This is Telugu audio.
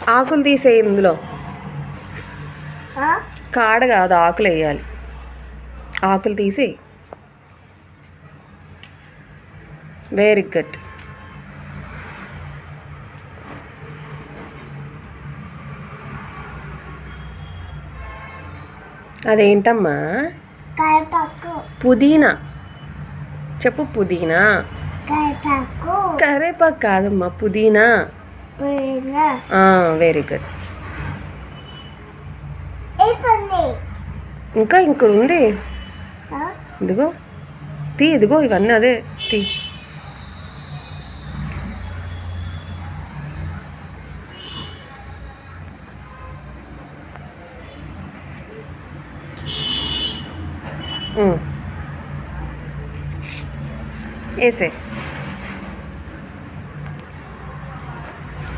ఆకులు తీసేయి ఇందులో. కాడ కాదు, ఆకులు వేయాలి. ఆకులు తీసేయి. Very good. అదేంటమ్మా? పుదీనా. చెప్పు, పుదీనా. కరేపాకు కాదమ్మా, పుదీనా. Very good. ఇంకా ఉంది. ఇదిగో తీ, ఇదిగో ఇవన్నీ అదే తీ. వేసే